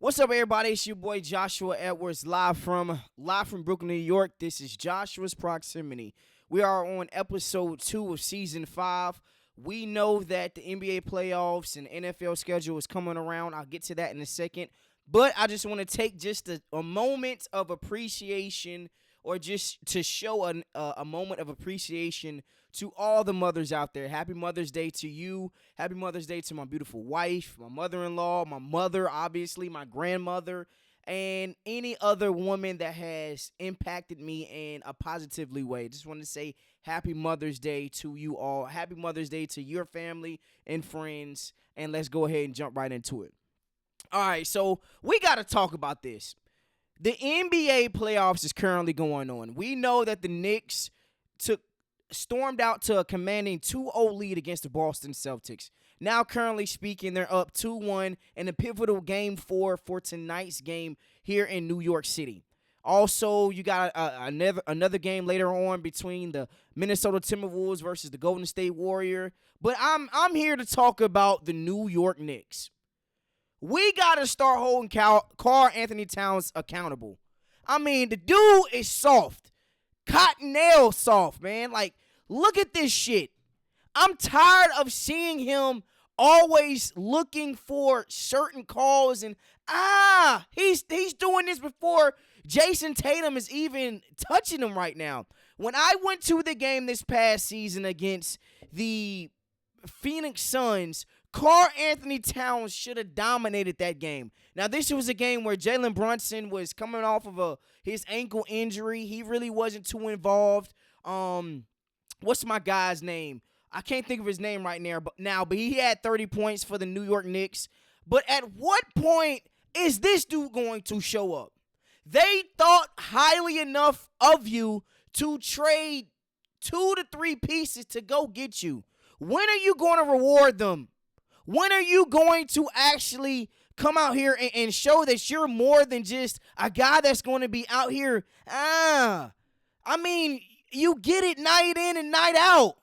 What's up, everybody? It's your boy Joshua Edwards, live from Brooklyn, New York. This is Joshua's Proximity. We are on episode 2 of season 5. We know that the NBA playoffs and NFL schedule is coming around. I'll get to that in a second. But I just want to take just a moment of appreciation, or just to show a moment of appreciation to all the mothers out there. Happy Mother's Day to you. Happy Mother's Day to my beautiful wife, my mother-in-law, my mother, obviously, my grandmother, and any other woman that has impacted me in a positively way. Just want to say happy Mother's Day to you all. Happy Mother's Day to your family and friends. And let's go ahead and jump right into it. All right, so we got to talk about this. The NBA playoffs is currently going on. We know that the Knicks stormed out to a commanding 2-0 lead against the Boston Celtics. Now, currently speaking, they're up 2-1 in a pivotal Game 4 for tonight's game here in New York City. Also, you got another game later on between the Minnesota Timberwolves versus the Golden State Warriors. But I'm here to talk about the New York Knicks. We got to start holding Karl Anthony Towns accountable. I mean, the dude is soft. Cotton nail soft, man. Like, look at this shit. I'm tired of seeing him always looking for certain calls and he's doing this before Jason Tatum is even touching him right now. When I went to the game this past season against the Phoenix Suns, Karl Anthony Towns should have dominated that game. Now, this was a game where Jalen Brunson was coming off of his ankle injury. He really wasn't too involved. What's my guy's name? I can't think of his name right now, but he had 30 points for the New York Knicks. But at what point is this dude going to show up? They thought highly enough of you to trade 2 to 3 pieces to go get you. When are you going to reward them? When are you going to actually come out here and show that you're more than just a guy that's going to be out here? I mean, you get it night in and night out.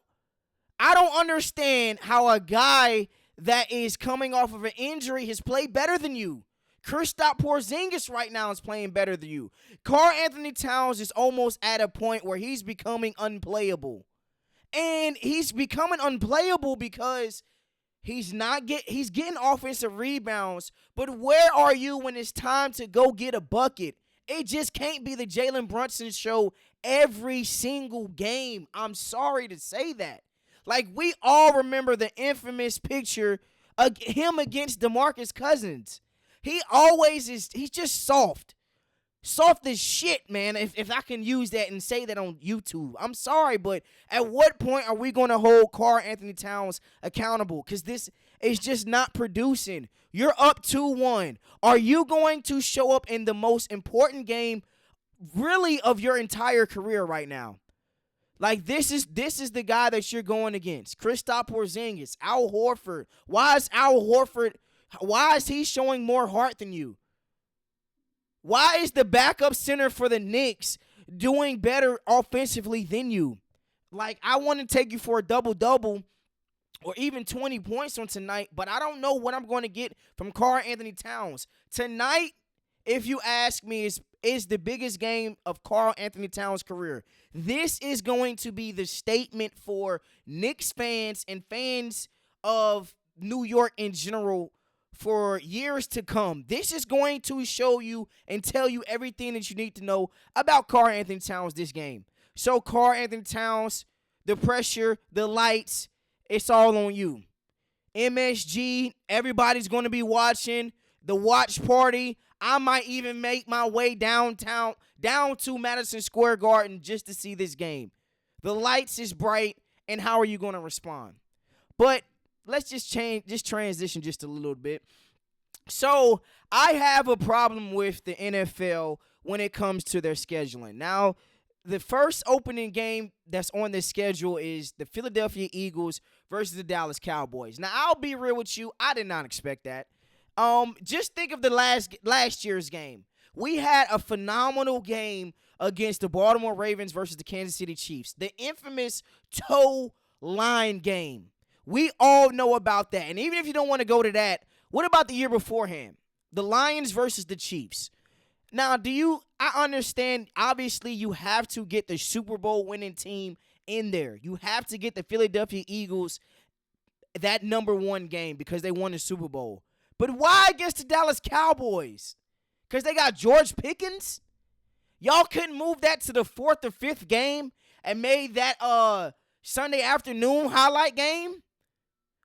I don't understand how a guy that is coming off of an injury has played better than you. Kristaps Porzingis right now is playing better than you. Karl Anthony Towns is almost at a point where he's becoming unplayable. And he's becoming unplayable because he's getting offensive rebounds, but where are you when it's time to go get a bucket? It just can't be the Jalen Brunson show every single game. I'm sorry to say that. Like, we all remember the infamous picture of him against DeMarcus Cousins. He always is, he's just soft. Soft as shit, man, if I can use that and say that on YouTube. I'm sorry, but at what point are we going to hold Karl Anthony Towns accountable? Because this is just not producing. You're up 2-1. Are you going to show up in the most important game, really, of your entire career right now? Like, this is the guy that you're going against. Kristaps Porzingis, Al Horford. Why is he showing more heart than you? Why is the backup center for the Knicks doing better offensively than you? Like, I want to take you for a double-double or even 20 points on tonight, but I don't know what I'm going to get from Karl Anthony Towns. Tonight, if you ask me, is the biggest game of Karl Anthony Towns' career. This is going to be the statement for Knicks fans and fans of New York in general for years to come. This is going to show you and tell you everything that you need to know about Karl Anthony Towns this game. So, Karl Anthony Towns, the pressure, the lights, it's all on you. MSG, everybody's going to be watching. The watch party. I might even make my way downtown, down to Madison Square Garden just to see this game. The lights is bright, and how are you going to respond? But let's just transition just a little bit. So, I have a problem with the NFL when it comes to their scheduling. Now, the first opening game that's on this schedule is the Philadelphia Eagles versus the Dallas Cowboys. Now, I'll be real with you. I did not expect that. Just think of the last year's game. We had a phenomenal game against the Baltimore Ravens versus the Kansas City Chiefs. The infamous toe line game. We all know about that. And even if you don't want to go to that, what about the year beforehand? The Lions versus the Chiefs. Now, I understand, obviously, you have to get the Super Bowl winning team in there. You have to get the Philadelphia Eagles that number one game because they won the Super Bowl. But why against the Dallas Cowboys? Because they got George Pickens? Y'all couldn't move that to the fourth or fifth game and made that Sunday afternoon highlight game?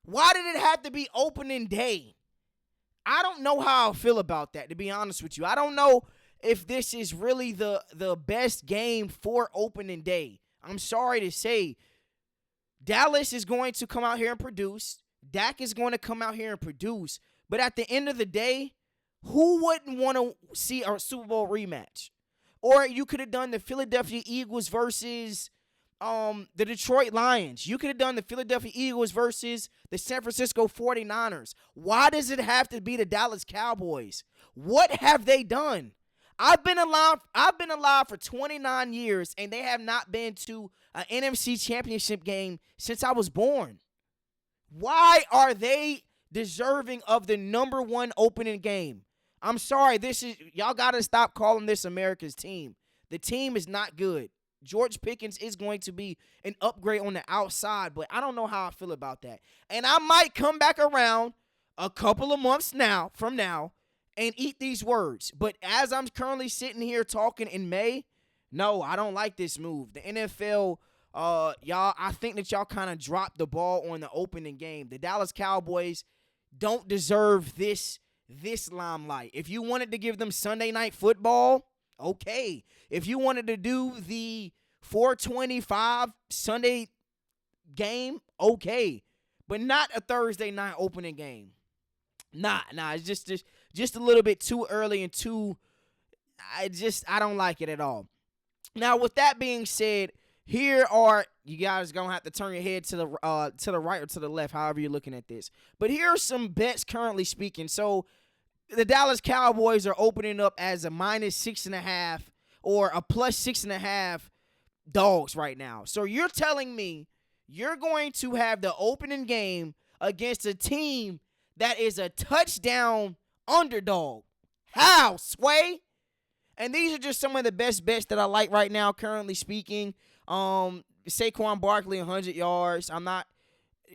Why did it have to be opening day? I don't know how I feel about that, to be honest with you. I don't know if this is really the best game for opening day. I'm sorry to say, Dallas is going to come out here and produce. Dak is going to come out here and produce. But at the end of the day, who wouldn't want to see a Super Bowl rematch? Or you could have done the Philadelphia Eagles versus the Detroit Lions. You could have done the Philadelphia Eagles versus the San Francisco 49ers. Why does it have to be the Dallas Cowboys? What have they done? I've been alive for 29 years, and they have not been to an NFC championship game since I was born. Why are they deserving of the number one opening game? I'm sorry, y'all got to stop calling this America's team. The team is not good. George Pickens is going to be an upgrade on the outside, but I don't know how I feel about that. And I might come back around a couple of months from now and eat these words. But as I'm currently sitting here talking in May, no, I don't like this move. The NFL, I think that y'all kind of dropped the ball on the opening game. The Dallas Cowboys don't deserve this limelight. If you wanted to give them Sunday Night Football, okay. If you wanted to do the 425 Sunday game, okay. But not a Thursday night opening game. Nah, it's just a little bit too early and I don't like it at all. Now, with that being said, you guys gonna have to turn your head to the right or to the left, however you're looking at this. But here are some bets currently speaking. So the Dallas Cowboys are opening up as a -6.5 or a +6.5 dogs right now. So you're telling me you're going to have the opening game against a team that is a touchdown underdog? How, Sway? And these are just some of the best bets that I like right now, currently speaking. Saquon Barkley, 100 yards.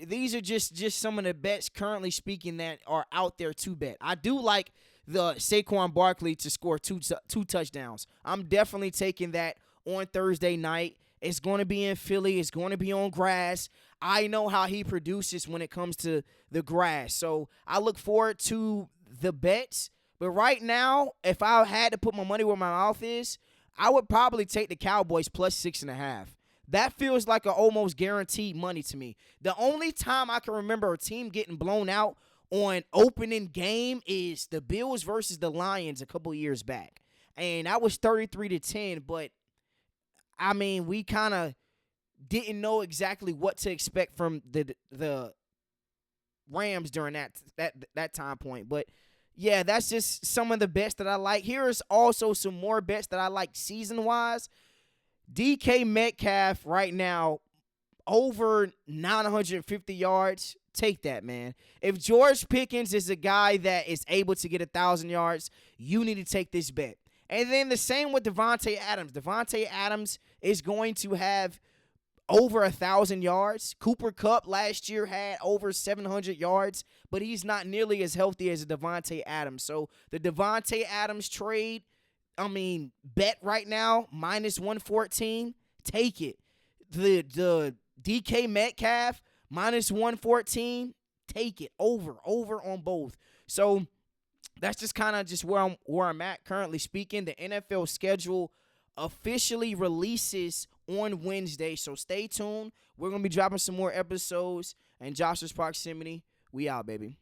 These are just some of the bets currently speaking that are out there to bet. I do like the Saquon Barkley to score two touchdowns. I'm definitely taking that on Thursday night. It's going to be in Philly. It's going to be on grass. I know how he produces when it comes to the grass. So I look forward to the bets. But right now, if I had to put my money where my mouth is, I would probably take the Cowboys +6.5. That feels like an almost guaranteed money to me. The only time I can remember a team getting blown out on opening game is the Bills versus the Lions a couple years back. And that was 33-10, but I mean, we kind of didn't know exactly what to expect from the Rams during that time point. But yeah, that's just some of the bets that I like. Here's also some more bets that I like season-wise. DK Metcalf right now, over 950 yards. Take that, man. If George Pickens is a guy that is able to get 1,000 yards, you need to take this bet. And then the same with Devontae Adams. Devontae Adams is going to have over 1,000 yards. Cooper Kupp last year had over 700 yards, but he's not nearly as healthy as Devontae Adams. So the Devontae Adams trade, bet right now, -114, take it. The DK Metcalf, -114, take it. Over on both. So that's just kind of just where I'm at currently speaking. The NFL schedule officially releases on Wednesday, so stay tuned. We're going to be dropping some more episodes. And Josh's Proximity, we out, baby.